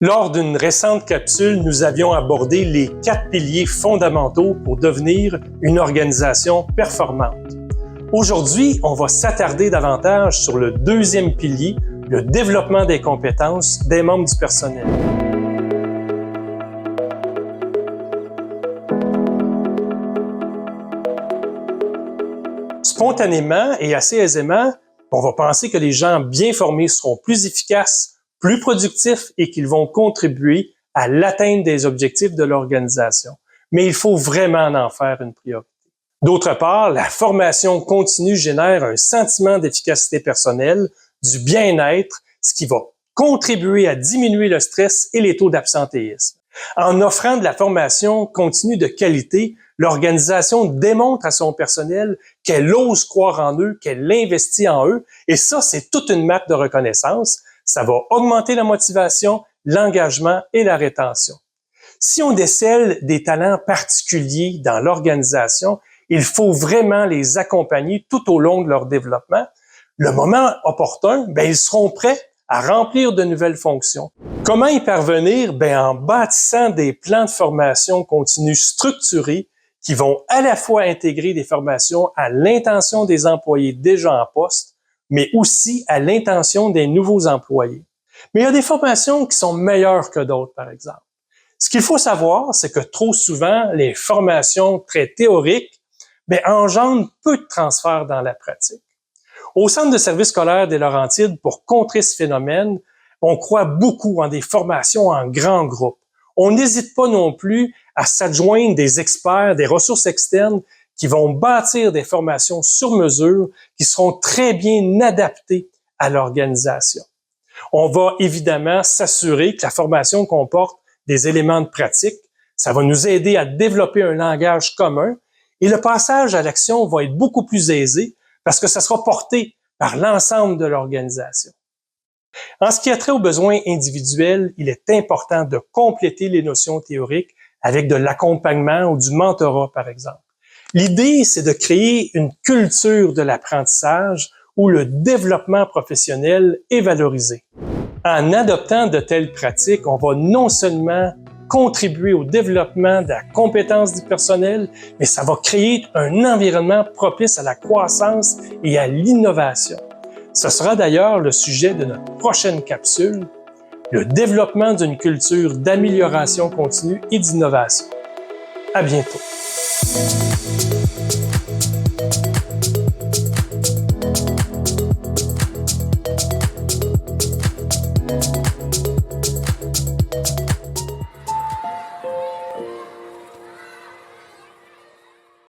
Lors d'une récente capsule, nous avions abordé les 4 piliers fondamentaux pour devenir une organisation performante. Aujourd'hui, on va s'attarder davantage sur le deuxième pilier, le développement des compétences des membres du personnel. Spontanément et assez aisément, on va penser que les gens bien formés seront plus efficaces, plus productifs et qu'ils vont contribuer à l'atteinte des objectifs de l'organisation. Mais il faut vraiment en faire une priorité. D'autre part, la formation continue génère un sentiment d'efficacité personnelle, du bien-être, ce qui va contribuer à diminuer le stress et les taux d'absentéisme. En offrant de la formation continue de qualité, l'organisation démontre à son personnel qu'elle ose croire en eux, qu'elle investit en eux, et ça, c'est toute une marque de reconnaissance. Ça va augmenter la motivation, l'engagement et la rétention. Si on décèle des talents particuliers dans l'organisation, il faut vraiment les accompagner tout au long de leur développement. Le moment opportun, ils seront prêts à remplir de nouvelles fonctions. Comment y parvenir? En bâtissant des plans de formation continue structurés qui vont à la fois intégrer des formations à l'intention des employés déjà en poste, mais aussi à l'intention des nouveaux employés. Mais il y a des formations qui sont meilleures que d'autres, par exemple. Ce qu'il faut savoir, c'est que trop souvent, les formations très théoriques engendrent peu de transfert dans la pratique. Au Centre de services scolaires des Laurentides, pour contrer ce phénomène, on croit beaucoup en des formations en grands groupes. On n'hésite pas non plus à s'adjoindre des experts, des ressources externes qui vont bâtir des formations sur mesure qui seront très bien adaptées à l'organisation. On va évidemment s'assurer que la formation comporte des éléments de pratique. Ça va nous aider à développer un langage commun et le passage à l'action va être beaucoup plus aisé parce que ça sera porté par l'ensemble de l'organisation. En ce qui a trait aux besoins individuels, il est important de compléter les notions théoriques avec de l'accompagnement ou du mentorat, par exemple. L'idée, c'est de créer une culture de l'apprentissage où le développement professionnel est valorisé. En adoptant de telles pratiques, on va non seulement contribuer au développement de la compétence du personnel, mais ça va créer un environnement propice à la croissance et à l'innovation. Ce sera d'ailleurs le sujet de notre prochaine capsule, le développement d'une culture d'amélioration continue et d'innovation. À bientôt.